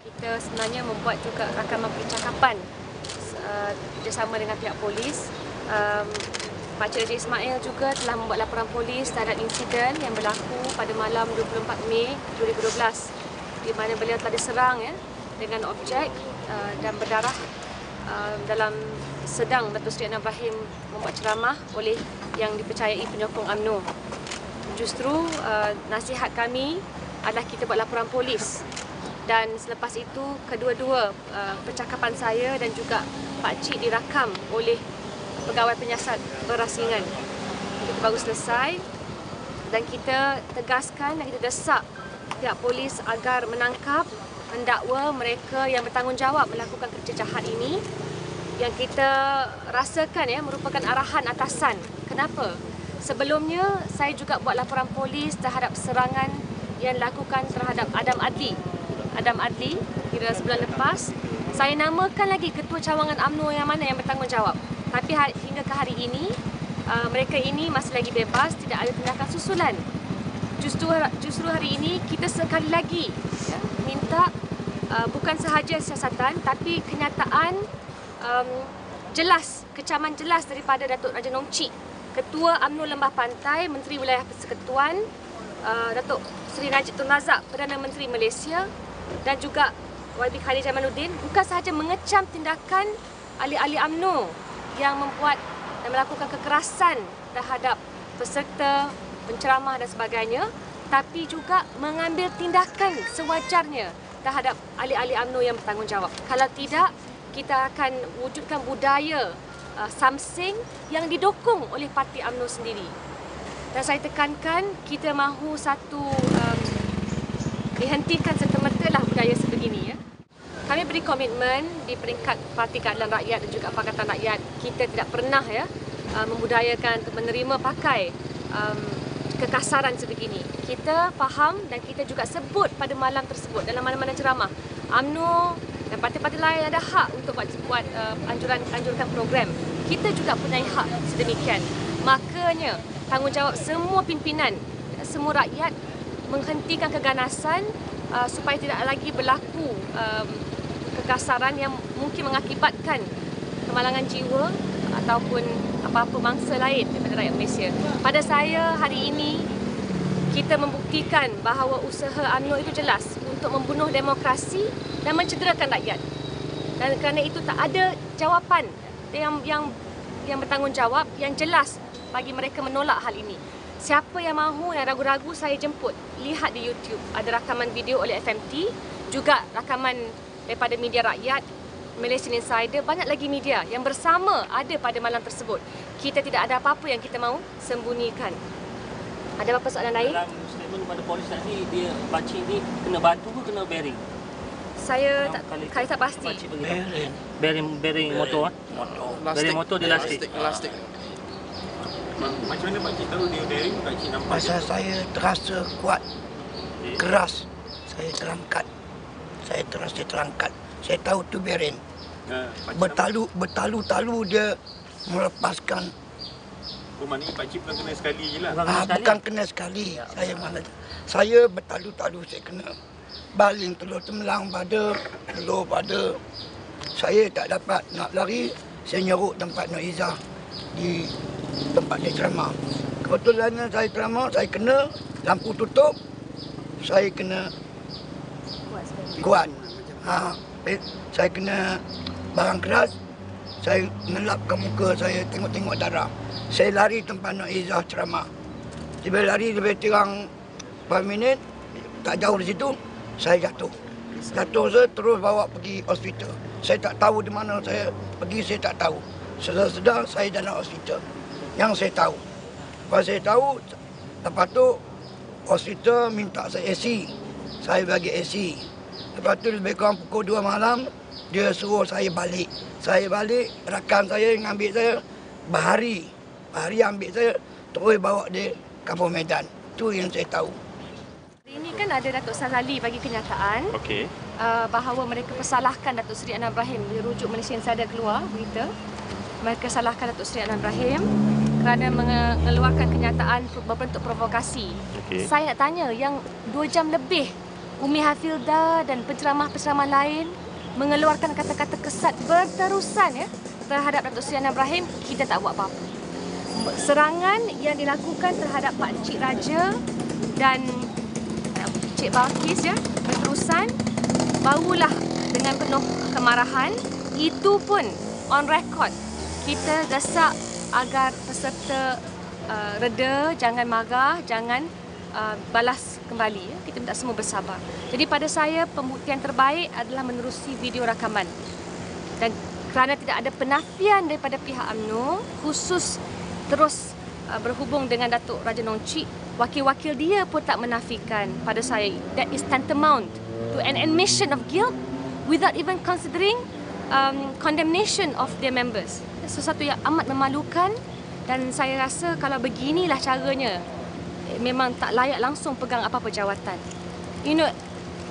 Kita sebenarnya membuat juga rakaman percakapan bersama dengan pihak polis. Pakcik Raja Ismail juga telah membuat laporan polis terhadap insiden yang berlaku pada malam 24 Mei 2012 di mana beliau telah diserang dengan objek dan berdarah dalam sedang Datuk Seri Anwar Ibrahim membuat ceramah oleh yang dipercayai penyokong UMNO. Justru nasihat kami adalah kita buat laporan polis. Dan selepas itu, kedua-dua percakapan saya dan juga pakcik dirakam oleh pegawai penyiasat berasingan. Kita baru selesai dan kita tegaskan dan kita desak pihak polis agar menangkap, mendakwa mereka yang bertanggungjawab melakukan kerja jahat ini yang kita rasakan merupakan arahan atasan. Kenapa? Sebelumnya, saya juga buat laporan polis terhadap serangan yang dilakukan terhadap Adam Adli kira sebulan lepas. Saya namakan lagi ketua cawangan UMNO yang mana yang bertanggungjawab. Tapi hingga ke hari ini, mereka ini masih lagi bebas, tidak ada tindakan susulan. Justru hari ini kita sekali lagi minta bukan sahaja siasatan tapi kenyataan jelas, kecaman jelas daripada Datuk Raja Nong Chee, Ketua UMNO Lembah Pantai, Menteri Wilayah Persekutuan, Datuk Seri Najib Tun Razak, Perdana Menteri Malaysia dan juga YB Khalil Jamaluddin bukan sahaja mengecam tindakan ahli-ahli UMNO yang membuat dan melakukan kekerasan terhadap peserta, penceramah dan sebagainya, tapi juga mengambil tindakan sewajarnya terhadap ahli-ahli UMNO yang bertanggungjawab. Kalau tidak, kita akan wujudkan budaya samsing yang didukung oleh parti UMNO sendiri. Dan saya tekankan, kita mahu dihentikan serta-merta budaya sebegini. Kami beri komitmen di peringkat Parti Keadilan Rakyat dan juga Pakatan Rakyat, kita tidak pernah membudayakan atau menerima pakai kekasaran sebegini. Kita faham dan kita juga sebut pada malam tersebut dalam mana-mana ceramah. UMNO dan parti-parti lain ada hak untuk buat anjurkan program. Kita juga punya hak sedemikian. Makanya tanggungjawab semua pimpinan, semua rakyat menghentikan keganasan supaya tidak lagi berlaku kekasaran yang mungkin mengakibatkan kemalangan jiwa ataupun apa-apa mangsa lain daripada rakyat Malaysia. Pada saya hari ini kita membuktikan bahawa usaha UMNO itu jelas untuk membunuh demokrasi dan mencederakan rakyat. Dan kerana itu tak ada jawapan yang bertanggungjawab yang jelas bagi mereka menolak hal ini. Siapa yang mahu, yang ragu-ragu, saya jemput. Lihat di YouTube. Ada rakaman video oleh FMT, juga rakaman daripada media rakyat, Malaysian Insider, banyak lagi media yang bersama ada pada malam tersebut. Kita tidak ada apa-apa yang kita mahu sembunyikan. Ada apa soalan lain? Dalam statement kepada polis tadi, dia pakcik ni kena batu ke kena bearing? Saya tak pasti. Bearing motor. Bearing motor dia lastik. Macam mana pakcik tahu dia bearing? Pakcik nampak? Pasal saya terasa kuat, keras. Saya terangkat. Saya tahu tu bearing. Bertalu-talu dia melepaskan. Maknanya pakcik bukan kena sekali je lah. Bukan kena sekali. Saya bertalu-talu, saya kena baling telur temelang pada. Saya tak dapat nak lari, saya nyeruk tempat Nur Izzah di tempat dia ceramah. Kebetulannya saya ceramah, saya kena lampu tutup, saya kena kuat. Saya kena barang keras, saya ngelapkan muka, saya tengok darah. Saya lari tempat Nur Izzah ceramah. Tiba lari lebih kurang 4 minit, tak jauh di situ, saya jatuh. Saya terus bawa pergi hospital. Saya tak tahu di mana saya pergi, saya tak tahu. Sedar-sedar saya dalam hospital. Yang saya tahu. Lepas saya tahu, lepas tu hospital minta saya AC. Saya bagi AC. Lepas tu lebih kurang pukul 2 malam, dia suruh saya balik. Saya balik, rakan saya yang ambil saya, Bahari ambil saya, terus bawa dia Kampung Medan. Itu yang saya tahu. Ini kan ada Datuk Sazali bagi kenyataan bahawa mereka persalahkan Datuk Seri Anwar Ibrahim. Dirujuk Malaysia Insider keluar berita. Mereka salahkan Datuk Seri Anwar Ibrahim kerana mengeluarkan kenyataan berbentuk provokasi. Saya nak tanya, yang 2 jam lebih Umi Hafilda dan penceramah-penceramah lain mengeluarkan kata-kata kesat berterusan ya terhadap Datuk Seri Anwar Ibrahim, kita tak buat apa-apa. Serangan yang dilakukan terhadap Pak Cik Raja dan Cik Balkis ya berterusan, barulah dengan penuh kemarahan, itu pun on record kita desak agar peserta reda, jangan marah, jangan balas kembali. Ya. Kita minta semua bersabar. Jadi pada saya, pembuktian terbaik adalah menerusi video rakaman. Dan kerana tidak ada penafian daripada pihak UMNO, khusus terus berhubung dengan Datuk Raja Nongcik, wakil-wakil dia pun tak menafikan pada saya. That is tantamount to an admission of guilt without even considering condemnation of their members. Sesuatu yang amat memalukan, dan saya rasa kalau beginilah caranya, memang tak layak langsung pegang apa-apa jawatan. You know,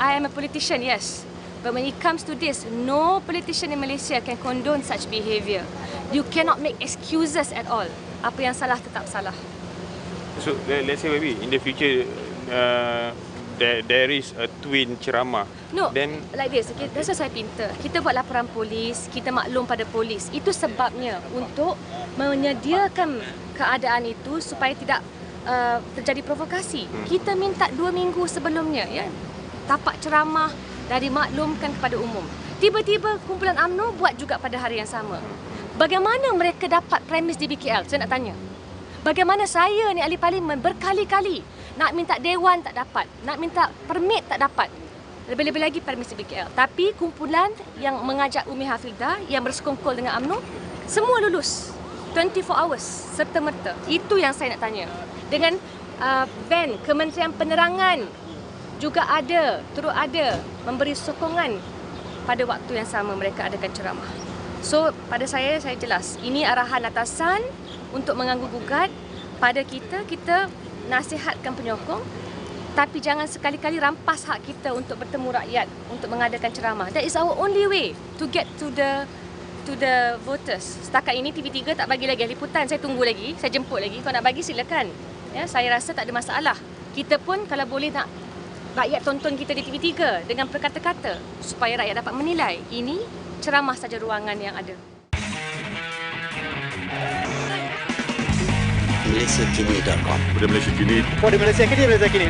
I am a politician, yes. But when it comes to this, no politician in Malaysia can condone such behaviour. You cannot make excuses at all. Apa yang salah tetap salah. So let's say maybe in the future there is a twin ceramah. No, then like this. Okay, that's why saya pinta. Kita buat laporan polis, kita maklum pada polis. Itu sebabnya untuk menyediakan keadaan itu supaya tidak terjadi provokasi. Kita minta 2 minggu sebelumnya, ya, tapak ceramah dari maklumkan kepada umum. Tiba-tiba kumpulan UMNO buat juga pada hari yang sama. Bagaimana mereka dapat premis di BKL? Saya nak tanya. Bagaimana saya ni ahli parlimen berkali-kali nak minta dewan tak dapat, nak minta permit tak dapat. Lebih-lebih lagi premis di BKL. Tapi kumpulan yang mengajak Umi Hafilda yang bersekongkol dengan UMNO semua lulus 24 hours serta-merta. Itu yang saya nak tanya. Dengan BEN, Kementerian Penerangan juga ada, turut ada memberi sokongan pada waktu yang sama mereka adakan ceramah. So, pada saya jelas. Ini arahan atasan untuk mengganggu-gugat pada kita. Kita nasihatkan penyokong, tapi jangan sekali-kali rampas hak kita untuk bertemu rakyat, untuk mengadakan ceramah. That is our only way to get to the voters. Setakat ini TV3 tak bagi lagi liputan. Saya tunggu lagi, saya jemput lagi. Kalau nak bagi silakan. Ya, saya rasa tak ada masalah. Kita pun kalau boleh nak rakyat tonton kita di TV3 dengan berkata-kata supaya rakyat dapat menilai. Ini ceramah saja ruangan yang ada. MalaysiaKini.com. Pada Malaysia Kini.